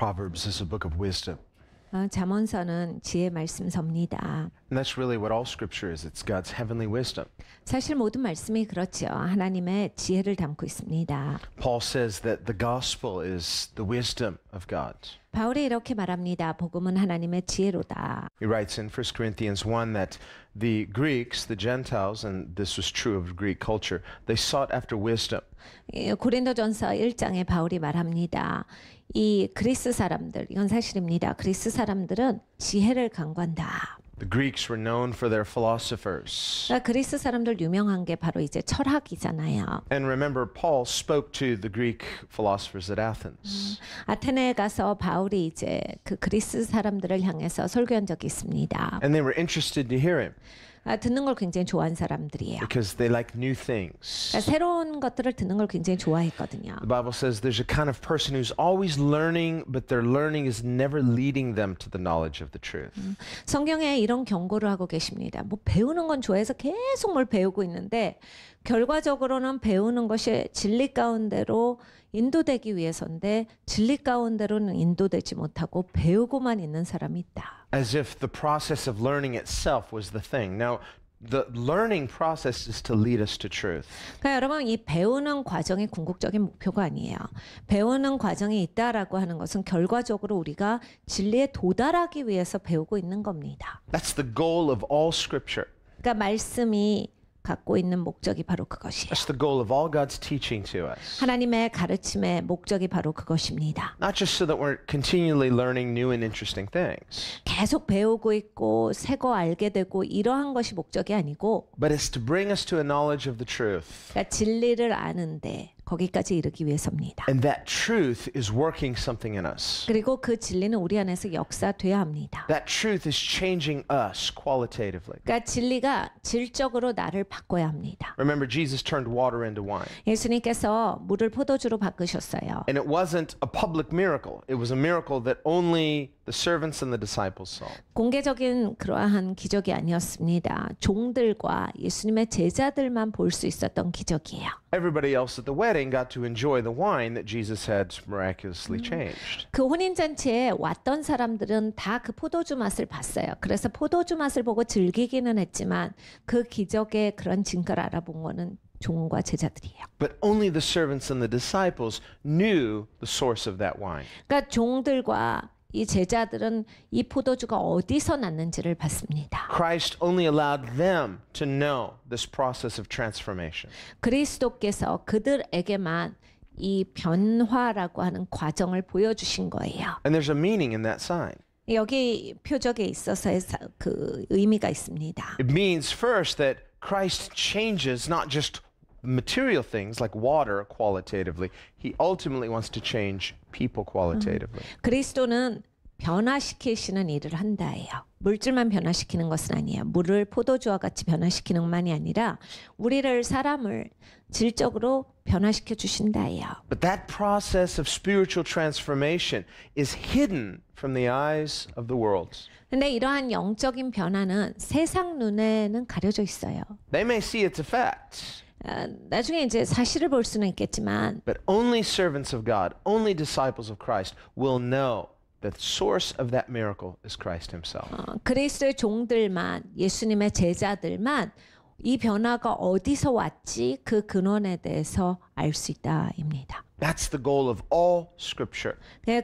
Proverbs is a book of wisdom. 잠언서는 지혜 말씀서입니다. And that's really what all scripture is. It's God's heavenly wisdom. 사실 모든 말씀이 그렇죠. 하나님의 지혜를 담고 있습니다. Paul says that the gospel is the wisdom of God. 바울이 이렇게 말합니다. 복음은 하나님의 지혜로다. He writes in 1 Corinthians 1 that the Greeks, the Gentiles, and this was true of Greek culture, they sought after wisdom. 고린도전서 1장에 바울이 말합니다. 이 그리스 사람들, 이건 사실입니다. 그리스 사람들은 지혜를 강구한다. The Greeks were known for their philosophers. 그리스 사람들 유명한 게 바로 이제 철학이잖아요. And remember, Paul spoke to the Greek philosophers at Athens. 아테네에 가서 바울이 이제 그 그리스 사람들을 향해서 설교한 적이 있습니다. And they were interested to hear him 듣는 걸 굉장히 좋아하는 사람들이에요. because they like new things. 새로운 것들을 듣는 걸 굉장히 좋아했거든요. The Bible says there's a kind of person who's always learning, but their learning is never leading them to the knowledge of the truth. 성경에 이런 경고를 하고 계십니다. 뭐 배우는 건 좋아해서 계속 뭘 배우고 있는데 결과적으로는 배우는 것이 진리 가운데로 인도되기 위해서인데 진리 가운데로는 인도되지 못하고 배우고만 있는 사람이 있다. As if the process of learning itself was the thing. Now, the learning process is to lead us to truth. 그러니까 여러분 이 배우는 과정이 궁극적인 목표가 아니에요. 배우는 과정이 있다라고 하는 것은 결과적으로 우리가 진리에 도달하기 위해서 배우고 있는 겁니다. That's the goal of all scripture. 그러니까 말씀이 갖고 있는 목적이 바로 그것이에요. That's the goal of all God's teaching to us. 하나님의 가르침의 목적이 바로 그것입니다. Not just so that we're continually learning new and interesting things, 계속 배우고 있고 새 거 알게 되고 이러한 것이 목적이 아니고 but it's to bring us to a knowledge of the truth. 그러니까 진리를 아는데 거기까지 이르기 위해서입니다. And that truth is working something in us. 그리고 그 진리는 우리 안에서 역사돼야 합니다. That truth is changing us qualitatively. 그러니까 진리가 질적으로 나를 바꿔야 합니다. Remember, Jesus turned water into wine. 예수님께서 물을 포도주로 바꾸셨어요. And it wasn't a public miracle. It was a miracle that only the servants and the disciples saw. 공개적인 그러한 기적이 아니었습니다. 종들과 예수님의 제자들만 볼 수 있었던 기적이에요. Everybody else at the wedding got to enjoy the wine that Jesus had miraculously changed. 그 혼인잔치에 왔던 사람들은 다 그 포도주 맛을 봤어요. 그래서 포도주 맛을 보고 즐기기는 했지만 그 기적의 그런 증거를 알아본 거는 종과 제자들이에요. But only the servants and the disciples knew the source of that wine. 그러니까 종들과 이 제자들은 이 포도주가 어디서 났는지를 봤습니다. Christ only allowed them to know this process of transformation. 그리스도께서 그들에게만 이 변화라고 하는 과정을 보여주신 거예요. And there's a meaning in that sign. 여기 표적에 있어서의 그 의미가 있습니다. It means first that Christ changes not just material things like water qualitatively. He ultimately wants to change people qualitatively. 그리스도는 변화시키시는 일을 한다예요. 물질만 변화시키는 것은 아니에요. 물을 포도주와 같이 변화시키는 것만이 아니라 우리를 사람을 질적으로 변화시켜 주신다예요. But that process of spiritual transformation is hidden from the eyes of the world. 근데 이러한 영적인 변화는 세상 눈에는 가려져 있어요. They may see its effects, 나중에 이제 사실을 볼 수는 있겠지만 but only servants of God, only disciples of Christ will know that the source of that miracle is Christ himself. 그리스도의 종들만 예수님의 제자들만 이 변화가 어디서 왔지 그 근원에 대해서 알 수 있다입니다. That's the goal of all scripture.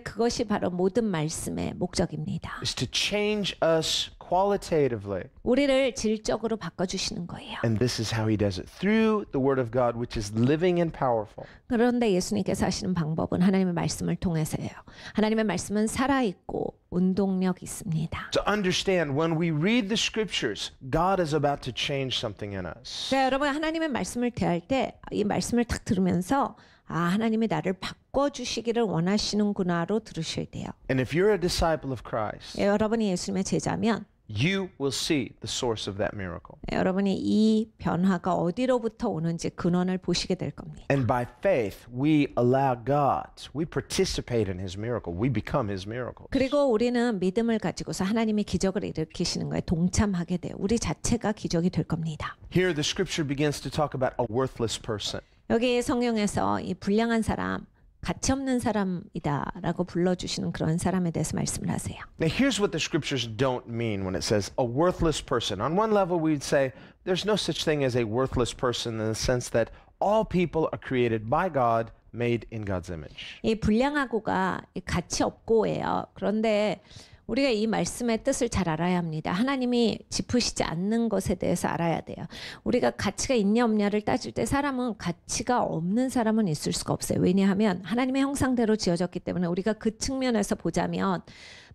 그것이 바로 모든 말씀의 목적입니다. Is to change us qualitatively. 우리를 질적으로 바꿔주시는 거예요. And this is how he does it through the word of God, which is living and powerful. 그런데 예수님께서 하시는 방법은 하나님의 말씀을 통해서예요. 하나님의 말씀은 살아있고 운동력 있습니다. To understand when we read the scriptures, God is about to change something in us. 여러분 하나님의 말씀을 대할 때 이 말씀을 딱 들으면서 하나님이 나를 바꿔주시기를 원하시는구나로 들으셔야 돼요. And if you're a disciple of Christ, 여러분이 예수님의 제자면 you will see the source of that miracle. 여러분이 이 변화가 어디로부터 오는지 근원을 보시게 될 겁니다. And by faith, we allow God, we participate in his miracle. We become his miracles. 그리고 우리는 믿음을 가지고서 하나님이 기적을 일으키시는 거에 동참하게 돼요. 우리 자체가 기적이 될 겁니다. Here the scripture begins to talk about a worthless person. 여기 성경에서 이 불량한 사람, 가치 없는 사람이다라고 불러주시는 그런 사람에 대해서 말씀을 하세요. Now, here's what the scriptures don't mean when it says a worthless person. On one level, we'd say there's no such thing as a worthless person in the sense that all people are created by God, made in God's image. 이 불량하고가 이 가치 없고예요. 그런데 우리가 이 말씀의 뜻을 잘 알아야 합니다. 하나님이 짚으시지 않는 것에 대해서 알아야 돼요. 우리가 가치가 있냐 없냐를 따질 때 사람은 가치가 없는 사람은 있을 수가 없어요. 왜냐하면 하나님의 형상대로 지어졌기 때문에 우리가 그 측면에서 보자면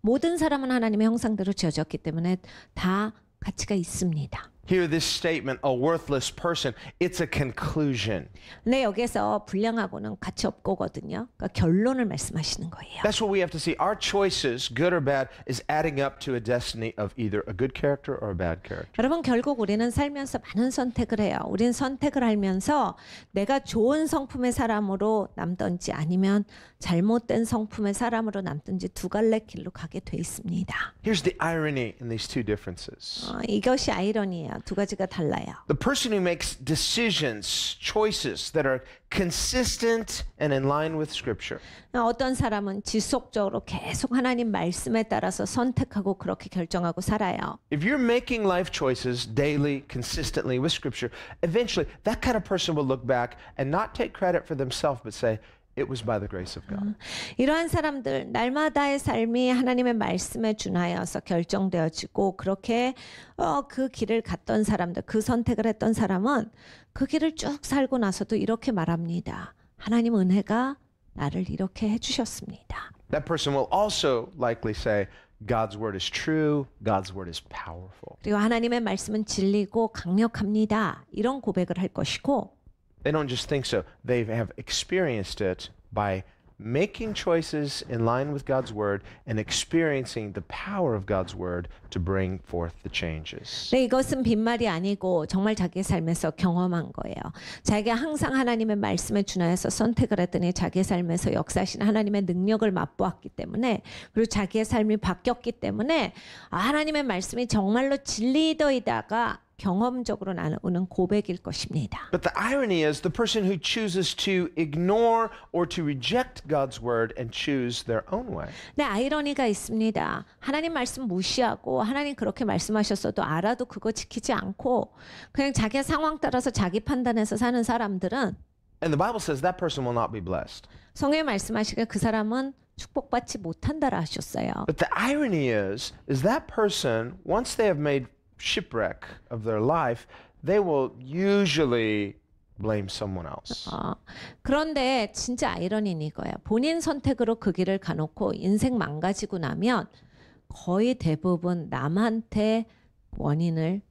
모든 사람은 하나님의 형상대로 지어졌기 때문에 다 가치가 있습니다. Here, this statement, a worthless person, it's a conclusion. 근데 여기서 불량하고는 가치 없고거든요. 그러니까 결론을 말씀하시는 거예요. That's what we have to see. Our choices, good or bad, is adding up to a destiny of either a good character or a bad character. 여러분 결국 우리는 살면서 많은 선택을 해요. 우리는 선택을 하면서 내가 좋은 성품의 사람으로 남든지 아니면 잘못된 성품의 사람으로 남든지 두 갈래 길로 가게 돼 있습니다. Here's the irony in these two differences. 이것이 아이러니예요. 두 가지가 달라요. The person who makes decisions, choices that are consistent and in line with Scripture. 어떤 사람은 지속적으로 계속 하나님 말씀에 따라서 선택하고 그렇게 결정하고 살아요. If you're making life choices daily, consistently with Scripture, eventually that kind of person will look back and not take credit for themselves, but say, it was by the grace of God. 이러한 사람들 날마다의 삶이 하나님의 말씀에 준하여서 결정되어지고 그렇게 그 길을 갔던 사람들, 그 선택을 했던 사람은 그 길을 쭉 살고 나서도 이렇게 말합니다. 하나님 은혜가 나를 이렇게 해주셨습니다. That person will also likely say, God's word is true, God's word is powerful. 그리고 하나님의 말씀은 진리고 강력합니다. 이런 고백을 할 것이고 They don't just think so. They have experienced it by making choices in line with God's word and experiencing the power of God's word to bring forth the changes. 네, 이것은 빈말이 아니고 정말 자기의 삶에서 경험한 거예요. 자기가 항상 하나님의 말씀에 준하여서 선택을 했더니 자기의 삶에서 역사하신 하나님의 능력을 맛보았기 때문에 그리고 자기의 삶이 바뀌었기 때문에 하나님의 말씀이 정말로 진리더이다가 경험적으로 나오는 고백일 것입니다. But the irony is the person who chooses to ignore or to reject God's word and choose their own way. 네, 아이러니가 있습니다. 하나님 말씀 무시하고 하나님 그렇게 말씀하셨어도 알아도 그거 지키지 않고 그냥 자기 상황 따라서 자기 판단해서 사는 사람들은 And the Bible says that person will not be blessed. 성경에 말씀하시기에 그 사람은 축복받지 못한다라 하셨어요. But the irony is that person, once they have made shipwreck of their life, they will usually blame someone else. 그런데 진짜 아이러니는 이거야. 본인 선택으로 그 길을 가놓고 인생 망가지고 나면 거의 대부분 남한테 원인을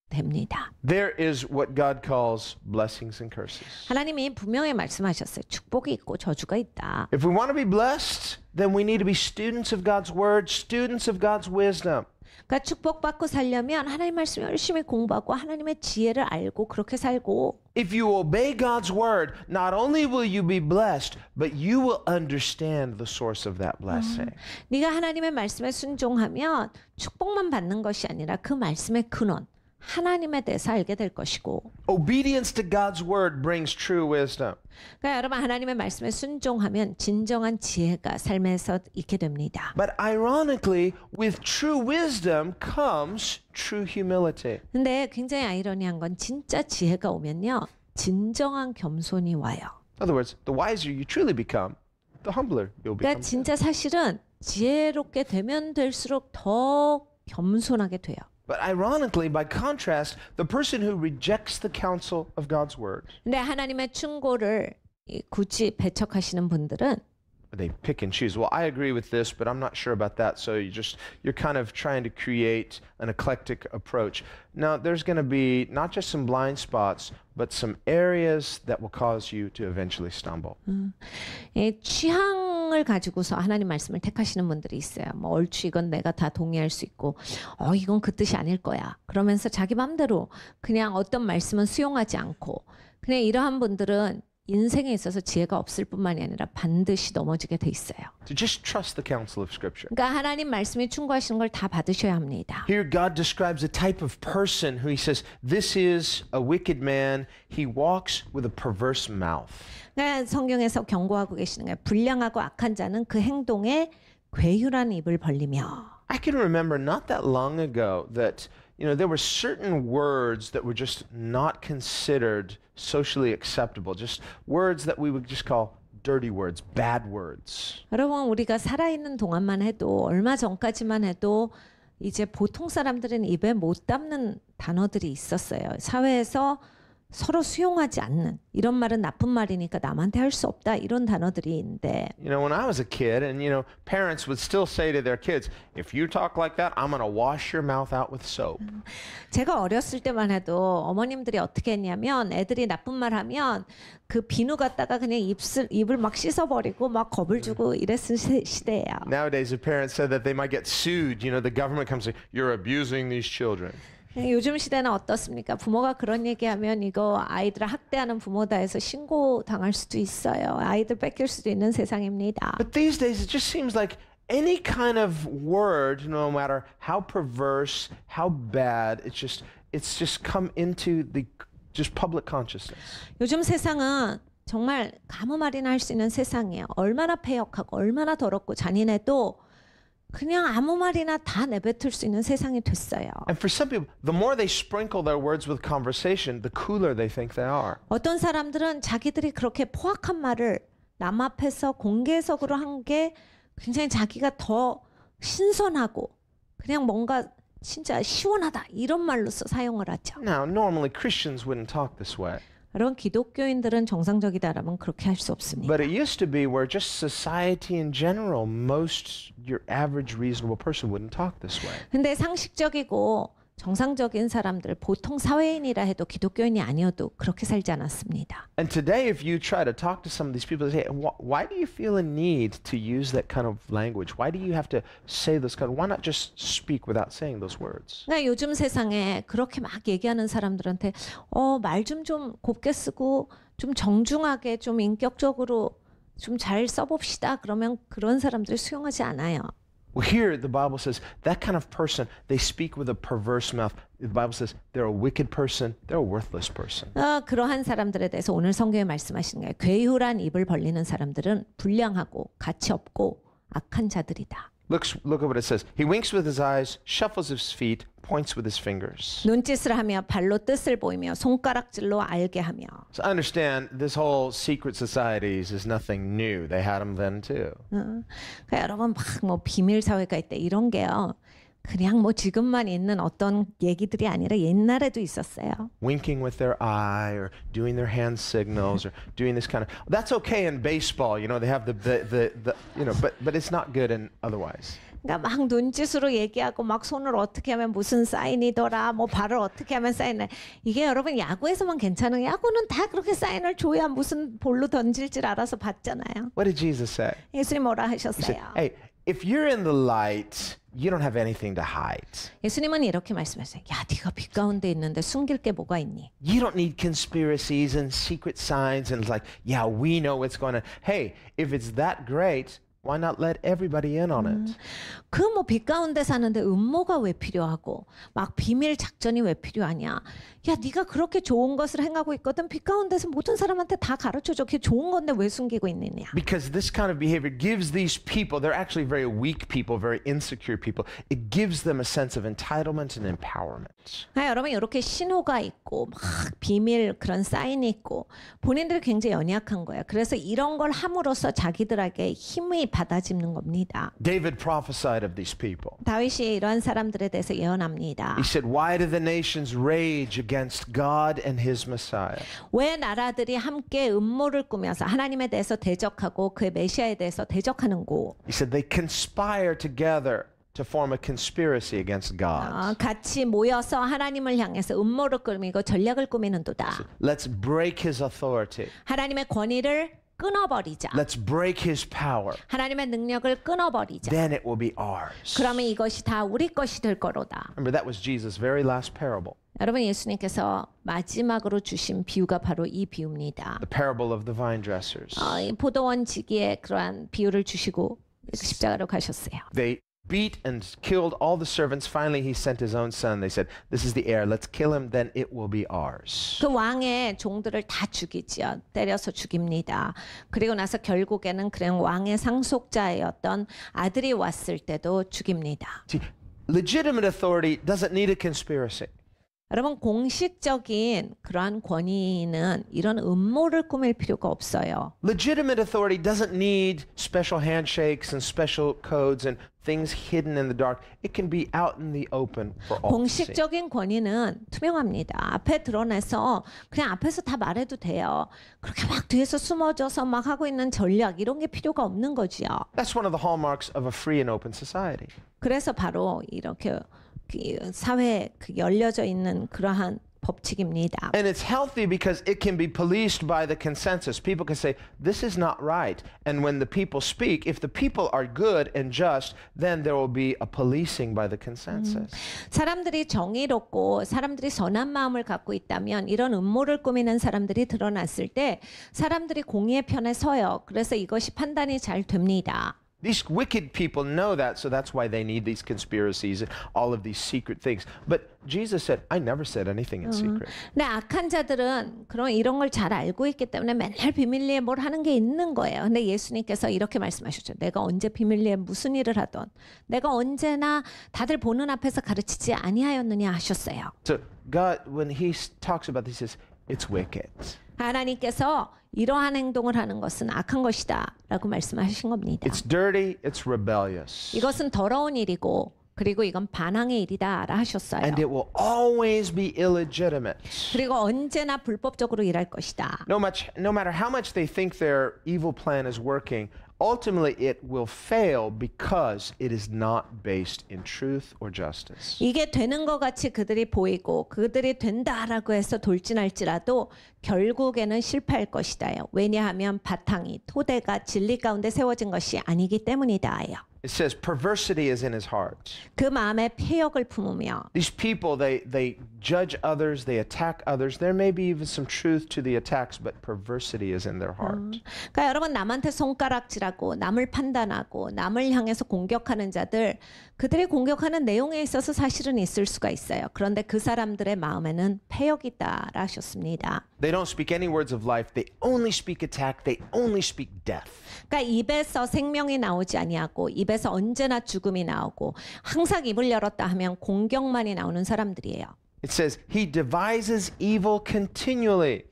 댑니다. There is what God calls blessings and curses. 하나님이 분명히 말씀하셨어요. 축복이 있고 저주가 있다. If we want to be blessed, then we need to be students of God's word, students of God's wisdom. 그러니까 축복받고 살려면 하나님 말씀 열심히 공부하고 하나님의 지혜를 알고 그렇게 살고 If you obey God's word, not only will you be blessed, but you will understand the source of that blessing. 네가 하나님의 말씀에 순종하면 축복만 받는 것이 아니라 그 말씀의 근원 하나님에 대해서 알게 될 것이고 Obedience to God's word brings true wisdom. 그러니까 여러분 하나님의 말씀에 순종하면 진정한 지혜가 삶에서 있게 됩니다. But ironically, with true wisdom comes true humility. 근데 굉장히 아이러니한 건 진짜 지혜가 오면요. 진정한 겸손이 와요. In other words, the wiser you truly become, the humbler you'll become. 그러니까 진짜 사실은 지혜롭게 되면 될수록 더 겸손하게 돼요. But ironically, by contrast, the person who rejects the counsel of God's word, 근데 하나님의 충고를 굳이 배척하시는 분들은 they pick and choose. Well, I agree with this, but I'm not sure about that. So you're kind of trying to create an eclectic approach. Now, there's going to be not just some blind spots, but some areas that will cause you to eventually stumble. 취향을 가지고서 하나님 말씀을 택하시는 분들이 있어요. 뭐 얼추 이건 내가 다 동의할 수 있고, 이건 그 뜻이 아닐 거야. 그러면서 자기 맘대로 그냥 어떤 말씀은 수용하지 않고, 그냥 이러한 분들은 인생에 있어서 지혜가 없을 뿐만이 아니라 반드시 넘어지게 돼 있어요. So just trust the counsel of Scripture. 그러니까 하나님 말씀이 충고하시는 걸 다 받으셔야 합니다. Here God describes a type of person who he says, this is a wicked man. He walks with a perverse mouth. 그러니까 성경에서 경고하고 계시는 거예요. 불량하고 악한 자는 그 행동에 괴휼한 입을 벌리며. I can remember not that long ago that there were certain words that were just not considered socially acceptable, just words that we would just call dirty words, bad words. 여러분 우리가 살아있는 동안만 해도 얼마 전까지만 해도 이제 보통 사람들은 입에 못 담는 단어들이 있었어요. 사회에서 서로 수용하지 않는 이런 말은 나쁜 말이니까 남한테 할 수 없다 이런 단어들이 있는데 When I was a kid and parents would still say to their kids, if you talk like that, I'm going to wash your mouth out with soap. 제가 어렸을 때만 해도 어머님들이 어떻게 했냐면 애들이 나쁜 말 하면 그 비누 갖다가 그냥 입을 막 씻어버리고 막 겁을 주고 이랬을 시대예요. Nowadays, if parents said that they might get sued, the government comes and say, you're abusing these children. 요즘 시대는 어떻습니까? 부모가 그런 얘기하면 이거 아이들을 학대하는 부모다 해서 신고 당할 수도 있어요. 아이들 뺏길 수도 있는 세상입니다. But these days, it just seems like any kind of word, no matter how perverse, how bad, it's just come into the just public consciousness. 요즘 세상은 정말 아무 말이나 할 수 있는 세상이에요. 얼마나 패역하고 얼마나 더럽고 잔인해도 그냥 아무 말이나 다 내뱉을 수 있는 세상이 됐어요. And for some people, the more they sprinkle their words with conversation, the cooler they think they are. 어떤 사람들은 자기들이 그렇게 포악한 말을 남 앞에서 공개적으로 한 게 굉장히 자기가 더 신선하고 그냥 뭔가 진짜 시원하다 이런 말로서 사용을 하죠. Now, normally Christians wouldn't talk this way. 여러분 기독교인들은 정상적이다라면 그렇게 할 수 없습니다. But it used to be where just society in general, your average reasonable person wouldn't talk this way. 근데 상식적이고 정상적인 사람들, 보통 사회인이라 해도 기독교인이 아니어도 그렇게 살지 않았습니다. And today, if you try to talk to some of these people, they say, why do you feel a need to use that kind of language? Why do you have to say this kind of, why not just speak without saying those words? 그러니까 요즘 세상에 그렇게 막 얘기하는 사람들한테 말 좀 곱게 쓰고 좀 정중하게 좀 인격적으로 좀 잘 써봅시다. 그러면 그런 사람들 수용하지 않아요. Well, here the Bible says that kind of person, they speak with a perverse mouth. The Bible says they're a wicked person, they're a worthless person. 그러한 사람들에 대해서 오늘 성경에 말씀하시는 거예요. 괴휼한 입을 벌리는 사람들은 불량하고 가치 없고 악한 자들이다. Look at what it says. He winks with his eyes, shuffles his feet, points with his fingers. 눈짓을 하며 발로 뜻을 보이며 손가락질로 알게 하며. So I understand this whole secret societies is nothing new. They had them then too. 그러니까 여러분 막 비밀 사회가 있대 이런 게요. 그냥 지금만 있는 어떤 얘기들이 아니라 옛날에도 있었어요. Winking with their eye or doing their hand signals or doing this kind of. That's okay in baseball. They have but it's not good in otherwise. 그러니까 막 눈짓으로 얘기하고 막 손을 어떻게 하면 무슨 사인이더라, 발을 어떻게 하면 사인을. 이게 여러분 야구에서만 괜찮은 야구는 다 그렇게 사인을 줘야 무슨 볼로 던질 줄 알아서 받잖아요. What did Jesus say? 예수님 뭐라 He said, 하셨어요? hey, if you're in the light, you don't have anything to hide. 예수님은 이렇게 말씀하셨어요. 야, 네가 빛 가운데 있는데 숨길 게 뭐가 있니? You don't need conspiracies and secret signs and it's like, yeah, we know what's going on. Hey, if it's that great, why not let everybody in on it? 그 빛 가운데 사는데 음모가 왜 필요하고 막 비밀 작전이 왜 필요하냐? 야, 네가 그렇게 좋은 것을 행하고 있거든. 빛 가운데서 모든 사람한테 다 가르쳐줘. 그게 좋은 건데 왜 숨기고 있느냐? Because this kind of behavior gives these people, they're actually very weak people, very insecure people. It gives them a sense of entitlement and empowerment. 여러분 이렇게 신호가 있고 막 비밀 그런 사인이 있고 본인들이 굉장히 연약한 거예요. 그래서 이런 걸 함으로써 자기들에게 힘이 받아집는 겁니다. David prophesied of these people. 다윗이 이러한 사람들에 대해서 예언합니다. He said, why do the nations rage against God and his Messiah? 왜 나라들이 함께 음모를 꾸며서 하나님에 대해서 대적하고 그의 메시아에 대해서 대적하는고? He said, they conspire together to form a conspiracy against God. 같이 모여서 하나님을 향해서 음모를 꾸미고 전략을 꾸미는도다. Let's break his authority. 하나님의 권위를 끊어버리자. Let's break his power. 하나님의 능력을 끊어버리자. Then it will be ours. 그러면 이것이 다 우리 것이 될 거로다. Remember, that was Jesus' very last parable, 여러분 예수님께서 마지막으로 주신 비유가 바로 이 비유입니다. the parable of the vine dressers. 이 포도원 지기에 그러한 비유를 주시고 십자가로 가셨어요. They beat and killed all the servants. Finally, he sent his own son. They said, this is the heir. Let's kill him. Then it will be ours. 그 왕의 종들을 다 죽이지요. 때려서 죽입니다. 그리고 나서 결국에는 그냥 왕의 상속자였던 아들이 왔을 때도 죽입니다. See, legitimate authority doesn't need a conspiracy. 여러분 공식적인 그러한 권위는 이런 음모를 꾸밀 필요가 없어요. Legitimate authority doesn't need special handshakes and special codes and things hidden in the dark. It can be out in the open for all to see. 공식적인 권위는 투명합니다. 앞에 드러내서 그냥 앞에서 다 말해도 돼요. 그렇게 막 뒤에서 숨어져서 막 하고 있는 전략 이런 게 필요가 없는 거지요. That's one of the hallmarks of a free and open society. 그래서 바로 이렇게 사회에 열려져 있는 그러한 법칙입니다. And it's healthy because it can be policed by the consensus. People can say, this is not right. And when the people speak, if the people are good and just, then there will be a policing by the consensus. 사람들이 정의롭고 사람들이 선한 마음을 갖고 있다면 이런 음모를 꾸미는 사람들이 드러났을 때 사람들이 공의의 편에 서요. 그래서 이것이 판단이 잘 됩니다. These wicked people know that, so that's why they need these conspiracies and all of these secret things. But Jesus said, I never said anything in secret. 근데 악한 자들은 그런 이런 걸 잘 알고 있기 때문에 맨날 비밀리에 뭘 하는 게 있는 거예요. 근데 예수님께서 이렇게 말씀하셨죠. 내가 언제 비밀리에 무슨 일을 하던 내가 언제나 다들 보는 앞에서 가르치지 아니하였느냐 하셨어요. So God, when he talks about this, he says, it's wicked. 하나님께서 이러한 행동을 하는 것은 악한 것이다 라고 말씀하신 겁니다. It's dirty, it's rebellious. 이것은 더러운 일이고 그리고 이건 반항의 일이다 라 하셨어요. And it will always be illegitimate. 그리고 언제나 불법적으로 일할 것이다. No matter how much they think their evil plan is working, ultimately it will fail because it is not based in truth or justice. 이게 되는 것 같이 그들이 보이고 그들이 된다라고 해서 돌진할지라도 결국에는 실패할 것이다요. 왜냐하면 바탕이 토대가 진리 가운데 세워진 것이 아니기 때문이다요. It says perversity is in his heart. 그 마음에 폐역을 품으며 These people, they judge others, they attack others. There may be even some truth to the attacks, but perversity is in their heart. 그러니까 여러분 남한테 손가락질하고 남을 판단하고 남을 향해서 공격하는 자들 그들이 공격하는 내용에 있어서 사실은 있을 수가 있어요. 그런데 그 사람들의 마음에는 폐역이 있다라 하셨습니다. They don't speak any words of life. They only speak attack. They only speak death. 그러니까 입에서 생명이 나오지 아니하고 입에서 언제나 죽음이 나오고 항상 입을 열었다 하면 공격만이 나오는 사람들이에요. It says he devises evil continually.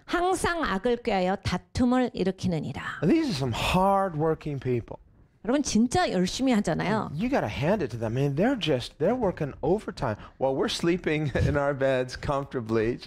항상 악을 꾀하여 다툼을 일으키느니라. These are some hard-working people. 여러분 진짜 열심히 하잖아요. You got to hand it to them. Man, they're working overtime while we're sleeping in our beds comfortably.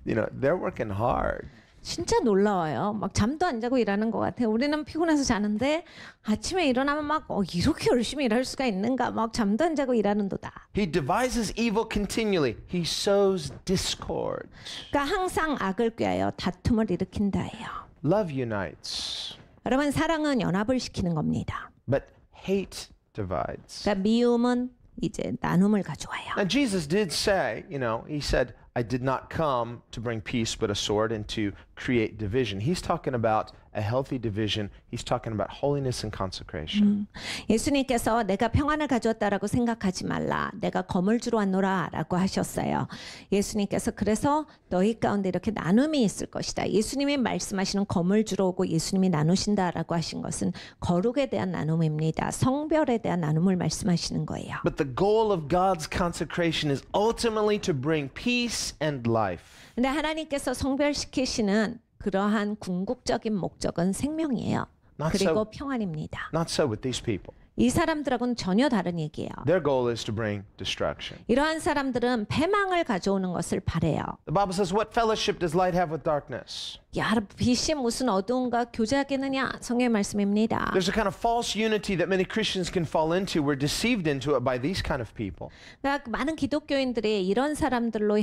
They're working hard. 진짜 놀라워요. 막 잠도 안 자고 일하는 것 같아요. 우리는 피곤해서 자는데 아침에 일어나면 막 이렇게 열심히 일할 수가 있는가? 막 잠도 안 자고 일하는도다. He devises evil continually. He sows discord. 그러니까 항상 악을 꾀하여 다툼을 일으킨다예요. Love unites, 여러분 사랑은 연합을 시키는 겁니다. but hate divides. 그러니까 미움은 이제 나눔을 가져와요. Now Jesus did say, he said, I did not come to bring peace but a sword and to create division. He's talking about a healthy division. He's talking about holiness and consecration. 예수님께서 내가 평안을 가져왔다라고 생각하지 말라. 내가 검을 주러 왔노라 라고 하셨어요. 예수님께서 그래서 너희 가운데 이렇게 나눔이 있을 것이다. 예수님이 말씀하시는 검을 주러 오고 예수님이 나누신다라고 하신 것은 거룩에 대한 나눔입니다. 성별에 대한 나눔을 말씀하시는 거예요. But the goal of God's consecration is ultimately to bring peace and life. 근데 하나님께서 성별시키시는 그러한 궁극적인 목적은 생명이에요. 그리고 평안입니다. Not so with these people. 이 사람들하고는 전혀 다른 얘기예요. Their goal is to bring destruction. 이러한 사람들은 패망을 가져오는 것을 바래요. The Bible says, what fellowship does light have with darkness? 야, 빛이 무슨 어두움과 교제하겠느냐? 성경의 말씀입니다. There's a kind of false unity that many Christians can fall into. We're deceived into it by these kind of people. 그러니까 많은 기독교인들이 이런 사람들로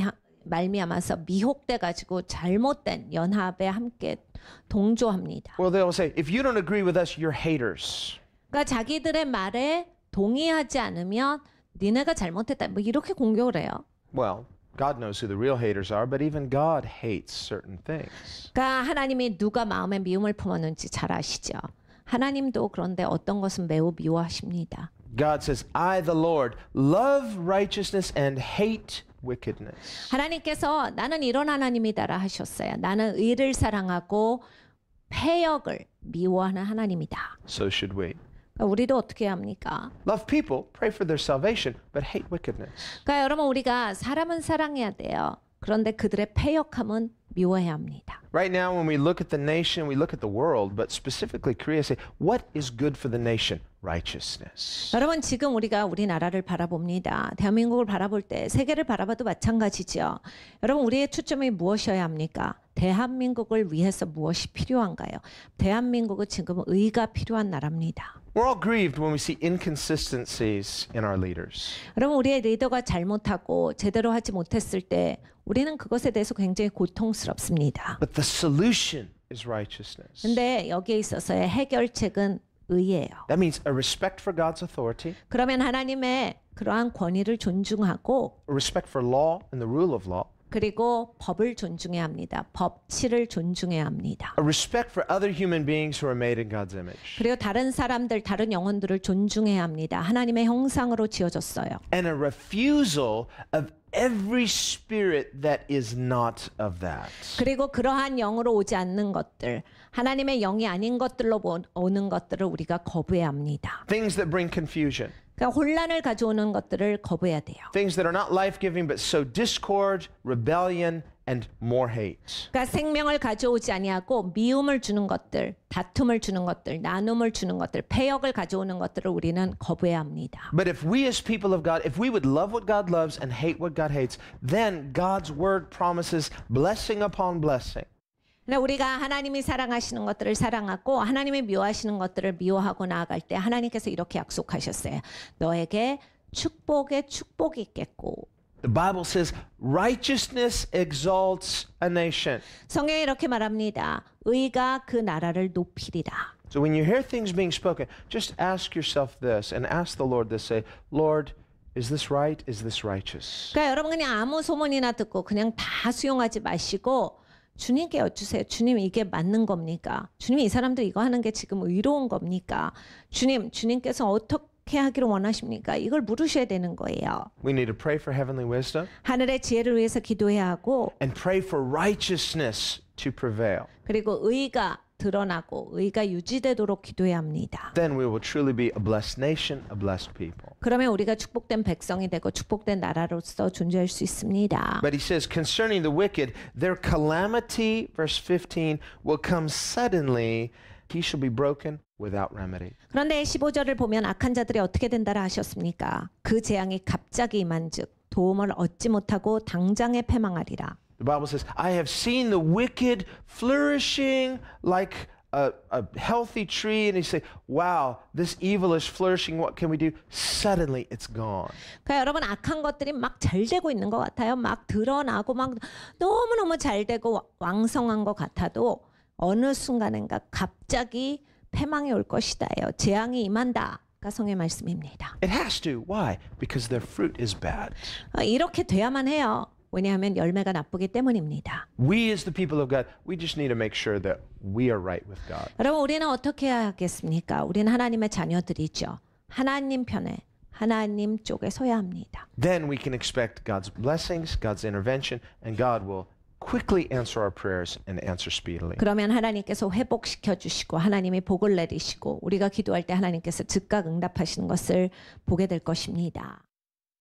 말미암아서 미혹돼 가지고 잘못된 연합에 함께 동조합니다. Well, they'll say, if you don't agree with us, you're haters. 그러니까 자기들의 말에 동의하지 않으면 니네가 잘못했다. 뭐 이렇게 공격을 해요. Well, God knows who the real haters are, but even God hates certain things. 그러니까 하나님이 누가 마음에 미움을 품었는지 잘 아시죠. 하나님도 그런데 어떤 것은 매우 미워하십니다. God says, I, the Lord, love righteousness and hate wickedness. 하나님께서 나는 이런 하나님이다라 하셨어요. 나는 의를 사랑하고 패역을 미워하는 하나님이다. So should we. 그러니까 우리도 어떻게 해야 합니까? Love people, pray for their salvation, but hate wickedness. 그러니까 여러분 우리가 사람은 사랑해야 돼요. 그런데 그들의 패역함은 미워해야 합니다. Right now, when we look at the nation, we look at the world, but specifically Korea, say, what is good for the nation? Righteousness. 여러분 지금 우리가 우리나라를 바라봅니다. 대한민국을 바라볼 때 세계를 바라봐도 마찬가지죠. 여러분 우리의 초점이 무엇이어야 합니까? 대한민국을 위해서 무엇이 필요한가요? 대한민국은 지금 의가 필요한 나라입니다. We're all grieved when we see inconsistencies in our leaders. 여러분 우리의 리더가 잘못하고 제대로 하지 못했을 때 우리는 그것에 대해서 굉장히 고통스럽습니다. But the solution is righteousness. 근데 여기에 있어서의 해결책은 의예요. That means a respect for God's authority, 그러면 하나님의 그러한 권위를 존중하고 a respect for law and the rule of law, 그리고 법을 존중해야 합니다. 법치를 존중해야 합니다. a respect for other human beings who are made in God's image, 그리고 다른 사람들, 다른 영혼들을 존중해야 합니다. 하나님의 형상으로 지어졌어요. and a refusal of every spirit that is not of that. 그리고 그러한 영으로 오지 않는 것들, 하나님의 영이 아닌 것들로 오는 것들을 우리가 거부해야 합니다. Things that bring confusion, 그러니까 혼란을 가져오는 것들을 거부해야 돼요. things that are not life-giving but sow discord, rebellion, and more hate. 그러니까 생명을 가져오지 아니하고 미움을 주는 것들, 다툼을 주는 것들, 나눔을 주는 것들, 패역을 가져오는 것들을 우리는 거부해야 합니다. But if we as people of God, if we would love what God loves and hate what God hates, then God's word promises blessing upon blessing. 근데 우리가 하나님이 사랑하시는 것들을 사랑하고 하나님이 미워하시는 것들을 미워하고 나아갈 때 하나님께서 이렇게 약속하셨어요. 너에게 축복에 축복이 있겠고. The Bible says righteousness exalts a nation. 성경이 이렇게 말합니다. 의가 그 나라를 높이리라. So when you hear things being spoken, just ask yourself this and ask the Lord this, say, Lord, is this right? Is this righteous? 그러니까 여러분 그냥 아무 소문이나 듣고 그냥 다 수용하지 마시고 주님께 여쭈세요. 주님 이게 맞는 겁니까? 주님 이 사람들 이거 하는 게 지금 의로운 겁니까? 주님께서 어떻게 하기를 원하십니까? 이걸 물으셔야 되는 거예요. We need to pray for heavenly wisdom 하늘의 지혜를 위해서 기도해야 하고 and pray for righteousness to prevail. 그리고 의가 드러나고 의가 유지되도록 기도해야 합니다. Then we will truly be a blessed nation, a blessed people. 그러면 우리가 축복된 백성이 되고 축복된 나라로서 존재할 수 있습니다. But he says, concerning the wicked, their calamity, verse 15, will come suddenly. He shall be broken without remedy. 그런데 15절을 보면 악한 자들이 어떻게 된다라 하셨습니까? 그 재앙이 갑자기 임한즉 도움을 얻지 못하고 당장에 패망하리라. The Bible says, I have seen the wicked flourishing like a healthy tree. And you say, wow, this evil is flourishing. What can we do? Suddenly it's gone. 그러니까 여러분 악한 것들이 막 잘 되고 있는 것 같아요. 막 드러나고 막 너무너무 잘 되고 왕성한 것 같아도 어느 순간인가 갑자기 패망이 올 것이다요. 재앙이 임한다. 성의 말씀입니다. It has to. Why? Because their fruit is bad. 이렇게 돼야만 해요. 왜냐하면 열매가 나쁘기 때문입니다. We as the people of God, we just need to make sure that we are right with God. 여러분 우리는 어떻게 해야 하겠습니까? 우리는 하나님의 자녀들이죠. 하나님 편에 하나님 쪽에 서야 합니다. Then we can expect God's blessings, God's intervention, and God will quickly answer our prayers and answer speedily. 그러면 하나님께서 회복시켜 주시고 하나님이 복을 내리시고 우리가 기도할 때 하나님께서 즉각 응답하시는 것을 보게 될 것입니다.